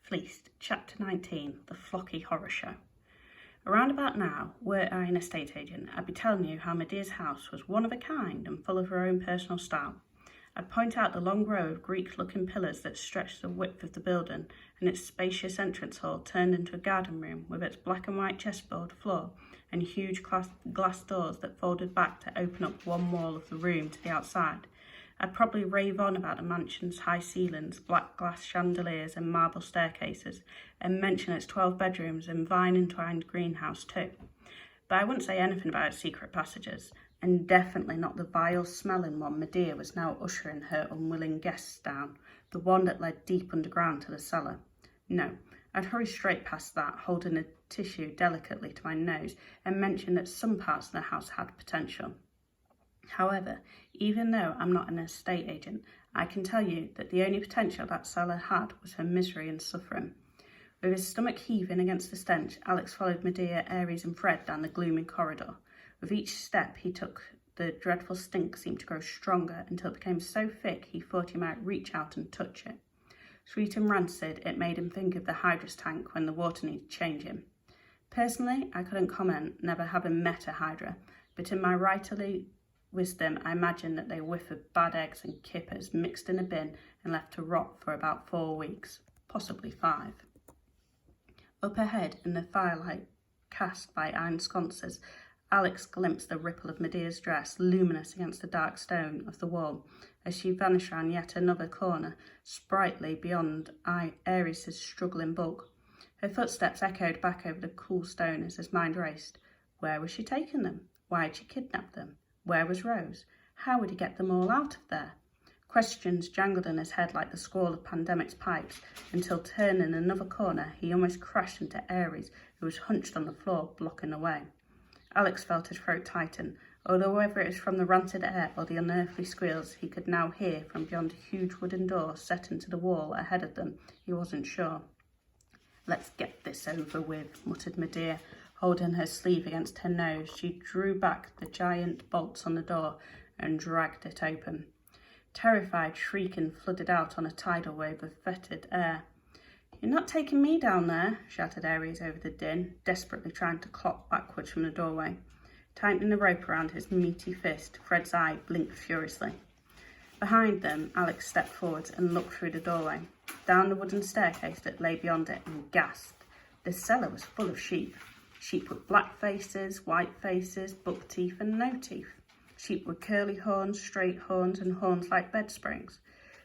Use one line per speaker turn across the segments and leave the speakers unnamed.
Fleeced Chapter 19, The Flocky Horror Show. Around about now, were I an estate agent, I'd be telling you how Medea's house was one of a kind and full of her own personal style. I'd point out the long row of Greek-looking pillars that stretched the width of the building and its spacious entrance hall turned into a garden room with its black and white chessboard floor and huge glass doors that folded back to open up one wall of the room to the outside. I'd probably rave on about the mansion's high ceilings, black glass chandeliers and marble staircases, and mention its 12 bedrooms and vine-entwined greenhouse too. But I wouldn't say anything about its secret passages, and definitely not the vile-smelling one Medea was now ushering her unwilling guests down, the one that led deep underground to the cellar. No, I'd hurry straight past that, holding a tissue delicately to my nose, and mention that some parts of the house had potential. However, even though I'm not an estate agent, I can tell you that the only potential that cellar had was her misery and suffering. With his stomach heaving against the stench, Alex followed Medea, Ares and Fred down the gloomy corridor. With each step he took, the dreadful stink seemed to grow stronger until it became so thick he thought he might reach out and touch it. Sweet and rancid, it made him think of the Hydra's tank when the water needed changing. Personally, I couldn't comment, never having met a Hydra, but in my writerly wisdom, I imagine that they whiff of bad eggs and kippers mixed in a bin and left to rot for about 4 weeks, possibly 5. Up ahead, in the firelight cast by iron sconces, Alex glimpsed the ripple of Medea's dress luminous against the dark stone of the wall as she vanished round yet another corner, sprightly beyond Ares' struggling bulk. Her footsteps echoed back over the cool stone as his mind raced. Where was she taking them? Why had she kidnapped them? Where was Rose? How would he get them all out of there? Questions jangled in his head like the squall of Pandemic's pipes, until turning another corner, he almost crashed into Ares, who was hunched on the floor, blocking the way. Alex felt his throat tighten, although whether it was from the rancid air or the unearthly squeals he could now hear from beyond a huge wooden door set into the wall ahead of them, he wasn't sure. "Let's get this over with," muttered Medea. Holding her sleeve against her nose, she drew back the giant bolts on the door and dragged it open. Terrified shrieking flooded out on a tidal wave of fetid air. "You're not taking me down there," shouted Ares over the din, desperately trying to clop backwards from the doorway. Tightening the rope around his meaty fist, Fred's eye blinked furiously. Behind them, Alex stepped forwards and looked through the doorway, down the wooden staircase that lay beyond it, and gasped. The cellar was full of sheep. Sheep with black faces, white faces, buck teeth and no teeth. Sheep with curly horns, straight horns and horns like bed springs.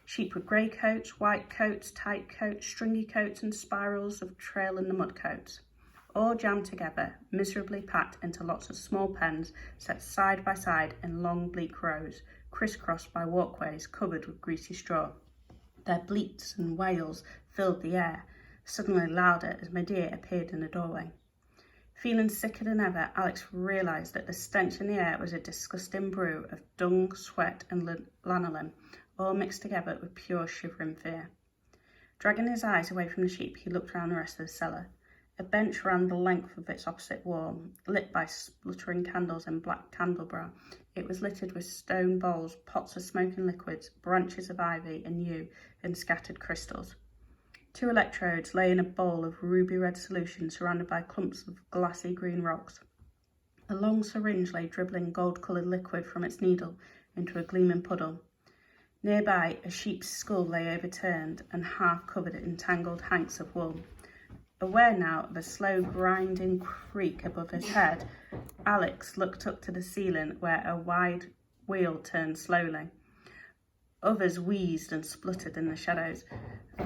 Sheep with grey coats, white coats, tight coats, stringy coats and spirals of trail in the mud coats. All jammed together, miserably packed into lots of small pens set side by side in long bleak rows, crisscrossed by walkways covered with greasy straw. Their bleats and wails filled the air, suddenly louder as Medea appeared in the doorway. Feeling sicker than ever, Alex realised that the stench in the air was a disgusting brew of dung, sweat and lanolin, all mixed together with pure shivering fear. Dragging his eyes away from the sheep, he looked round the rest of the cellar. A bench ran the length of its opposite wall, lit by spluttering candles and black candelabra. It was littered with stone bowls, pots of smoking liquids, branches of ivy and yew, and scattered crystals. 2 electrodes lay in a bowl of ruby-red solution surrounded by clumps of glassy green rocks. A long syringe lay dribbling gold-coloured liquid from its needle into a gleaming puddle. Nearby, a sheep's skull lay overturned and half covered in tangled hanks of wool. Aware now of a slow grinding creak above his head, Alex looked up to the ceiling where a wide wheel turned slowly. Others wheezed and spluttered in the shadows.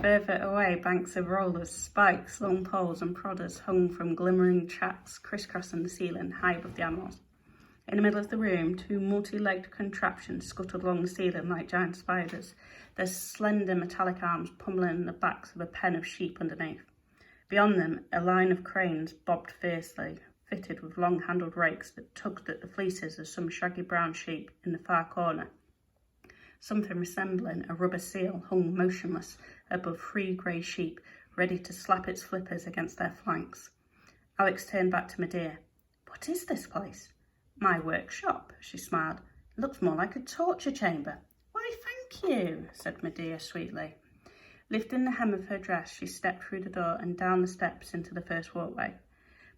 Further away, banks of rollers, spikes, long poles and prodders hung from glimmering tracks crisscrossing the ceiling high above the animals. In the middle of the room, 2 multi-legged contraptions scuttled along the ceiling like giant spiders, their slender metallic arms pummeling the backs of a pen of sheep underneath. Beyond them, a line of cranes bobbed fiercely, fitted with long-handled rakes that tugged at the fleeces of some shaggy brown sheep in the far corner. Something resembling a rubber seal hung motionless above 3 grey sheep, ready to slap its flippers against their flanks. Alex turned back to Medea. "What is this place?" "My workshop," she smiled. "It looks more like a torture chamber." "Why, thank you," said Medea sweetly. Lifting the hem of her dress, she stepped through the door and down the steps into the first walkway.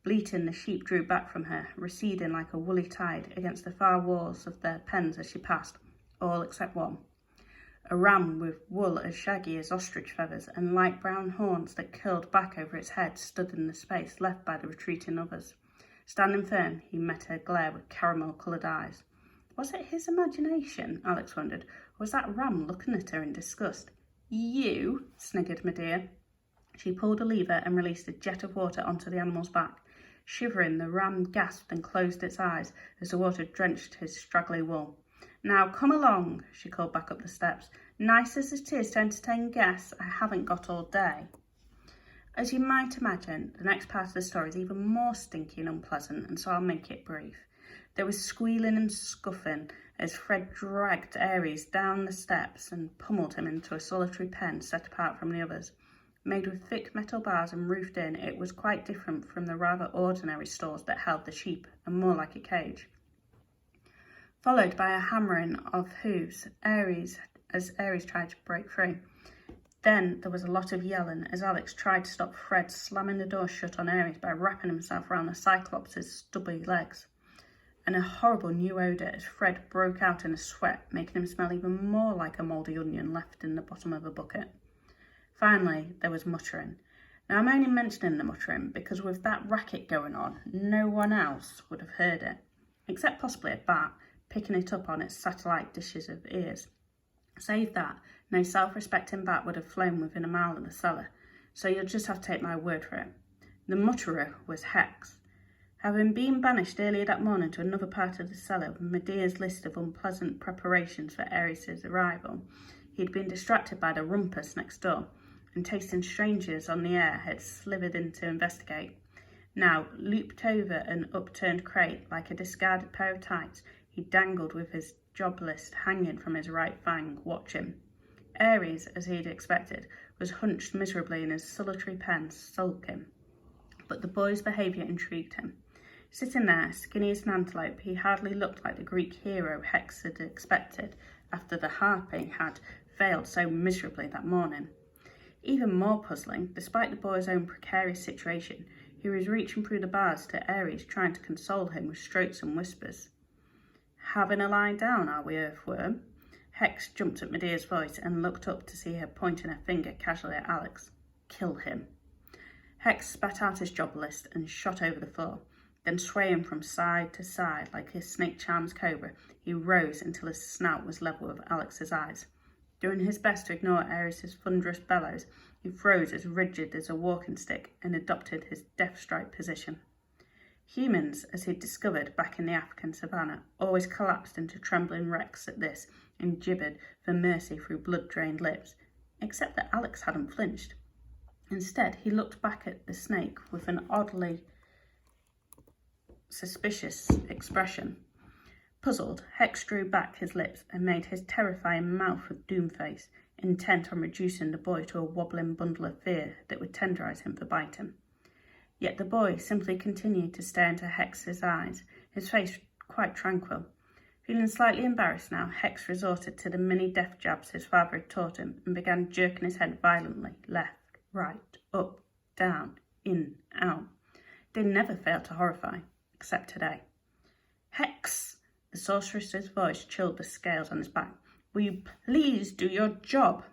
Bleating, the sheep drew back from her, receding like a woolly tide against the far walls of their pens as she passed, all except one. A ram with wool as shaggy as ostrich feathers and light brown horns that curled back over its head stood in the space left by the retreating others. Standing firm, he met her glare with caramel-coloured eyes. Was it his imagination, Alex wondered, or was that ram looking at her in disgust? You, sniggered Medea. She pulled a lever and released a jet of water onto the animal's back. Shivering, the ram gasped and closed its eyes as the water drenched his straggly wool. Now come along, she called back up the steps. Nice as it is to entertain guests, I haven't got all day. As you might imagine, the next part of the story is even more stinky and unpleasant, and so I'll make it brief. There was squealing and scuffing as Fred dragged Aries down the steps and pummeled him into a solitary pen set apart from the others. Made with thick metal bars and roofed in, it was quite different from the rather ordinary stalls that held the sheep, and more like a cage. Followed by a hammering of hooves as Aries tried to break free. Then there was a lot of yelling as Alex tried to stop Fred slamming the door shut on Aries by wrapping himself around the Cyclops' stubby legs. And a horrible new odour as Fred broke out in a sweat, making him smell even more like a mouldy onion left in the bottom of a bucket. Finally, there was muttering. Now, I'm only mentioning the muttering because with that racket going on, no one else would have heard it, except possibly a bat picking it up on its satellite dishes of ears. Save that, no self-respecting bat would have flown within a mile of the cellar, so you'll just have to take my word for it. The mutterer was Hex. Having been banished earlier that morning to another part of the cellar with Medea's list of unpleasant preparations for Ares' arrival, he'd been distracted by the rumpus next door, and tasting strangers on the air had slithered in to investigate. Now, looped over an upturned crate like a discarded pair of tights, he dangled with his job list hanging from his right fang, watching. Ares, as he'd expected, was hunched miserably in his solitary pen, sulking. But the boy's behaviour intrigued him. Sitting there, skinny as an antelope, he hardly looked like the Greek hero Hex had expected after the harping had failed so miserably that morning. Even more puzzling, despite the boy's own precarious situation, he was reaching through the bars to Ares, trying to console him with strokes and whispers. Having a lie down, are we, earthworm? Hex jumped at Medea's voice and looked up to see her pointing her finger casually at Alex. Kill him. Hex spat out his job list and shot over the floor. Then swaying from side to side like his snake charms cobra, he rose until his snout was level with Alex's eyes. Doing his best to ignore Ares' thunderous bellows, he froze as rigid as a walking stick and adopted his death-strike position. Humans, as he'd discovered back in the African savannah, always collapsed into trembling wrecks at this and gibbered for mercy through blood-drained lips, except that Alex hadn't flinched. Instead, he looked back at the snake with an oddly suspicious expression. Puzzled, Hex drew back his lips and made his terrifying mouth a doom face, intent on reducing the boy to a wobbling bundle of fear that would tenderize him for biting. Yet the boy simply continued to stare into Hex's eyes, his face quite tranquil. Feeling slightly embarrassed now, Hex resorted to the mini death jabs his father had taught him and began jerking his head violently, left, right, up, down, in, out. They never failed to horrify, except today. Hex! The sorceress's voice chilled the scales on his back. Will you please do your job?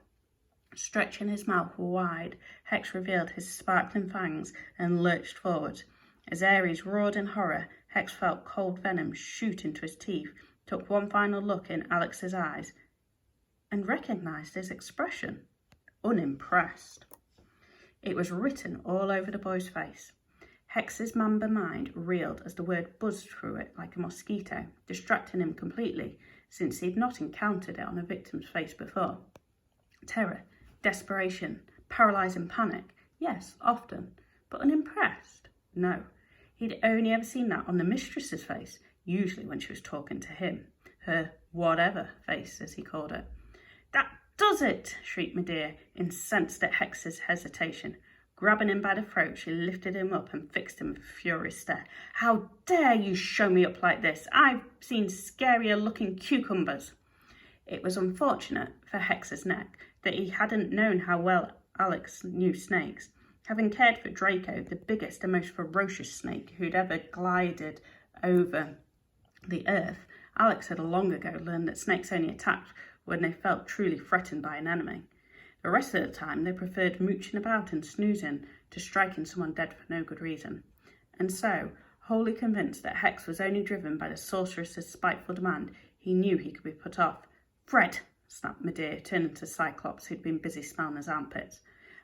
Stretching his mouth wide, Hex revealed his sparkling fangs and lurched forward. As Ares roared in horror, Hex felt cold venom shoot into his teeth, took one final look in Alex's eyes, and recognised his expression. Unimpressed. It was written all over the boy's face. Hex's mamba mind reeled as the word buzzed through it like a mosquito, distracting him completely, since he'd not encountered it on a victim's face before. Terror, desperation, paralysing panic, yes, often, but unimpressed? No. He'd only ever seen that on the mistress's face, usually when she was talking to him. Her whatever face, as he called it. That does it, shrieked Medea, incensed at Hex's hesitation. Grabbing him by the throat, she lifted him up and fixed him with a furious stare. How dare you show me up like this? I've seen scarier-looking cucumbers. It was unfortunate for Hex's neck that he hadn't known how well Alex knew snakes. Having cared for Draco, the biggest and most ferocious snake who'd ever glided over the earth, Alex had long ago learned that snakes only attacked when they felt truly threatened by an enemy. The rest of the time, they preferred mooching about and snoozing to striking someone dead for no good reason. And so, wholly convinced that Hex was only driven by the sorceress's spiteful demand, he knew he could be put off. "Fred," snapped Medea, turning to Cyclops, who'd been busy smelling his armpits.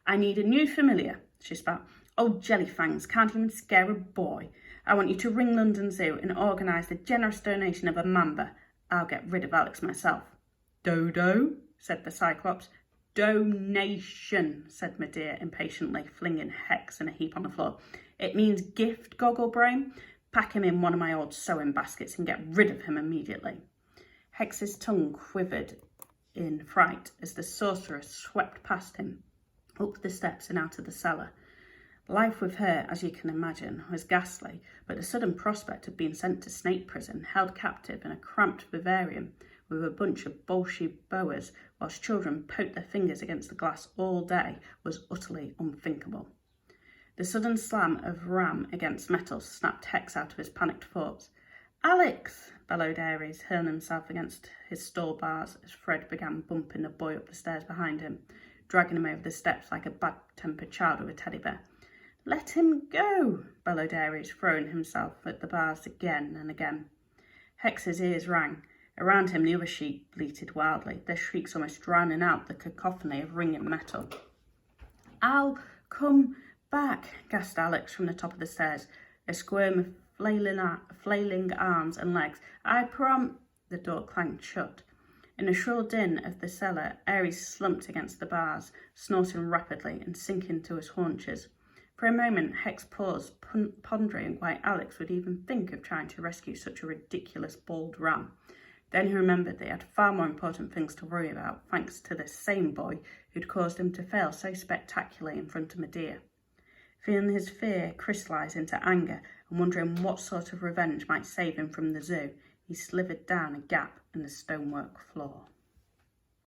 "I need a new familiar," she spat. "Old Jellyfangs can't even scare a boy. I want you to ring London Zoo and organise the generous donation of a mamba. I'll get rid of Alex myself." "Dodo," said the Cyclops. "Donation," said Medea impatiently, flinging Hex in a heap on the floor. "It means gift, Gogglebrain. Pack him in one of my old sewing baskets and get rid of him immediately." Hex's tongue quivered in fright as the sorceress swept past him, up the steps and out of the cellar. Life with her, as you can imagine, was ghastly, but the sudden prospect of being sent to snake prison, held captive in a cramped vivarium with a bunch of bolshy boas whilst children poked their fingers against the glass all day, was utterly unthinkable. The sudden slam of ram against metal snapped Hex out of his panicked thoughts. "Alex!" bellowed Ares, hurling himself against his stall bars as Fred began bumping the boy up the stairs behind him, dragging him over the steps like a bad-tempered child with a teddy bear. "Let him go!" bellowed Ares, throwing himself at the bars again and again. Hex's ears rang. Around him the other sheep bleated wildly, their shrieks almost drowning out the cacophony of ringing metal. "I'll come back," gasped Alex from the top of the stairs, a squirm of flailing arms and legs. The door clanged shut. In the shrill din of the cellar, Ares slumped against the bars, snorting rapidly and sinking to his haunches. For a moment, Hex paused, pondering why Alex would even think of trying to rescue such a ridiculous bald ram. Then he remembered they had far more important things to worry about, thanks to the same boy who'd caused him to fail so spectacularly in front of Medea. Feeling his fear crystallise into anger and wondering what sort of revenge might save him from the zoo, he slithered down a gap in the stonework floor.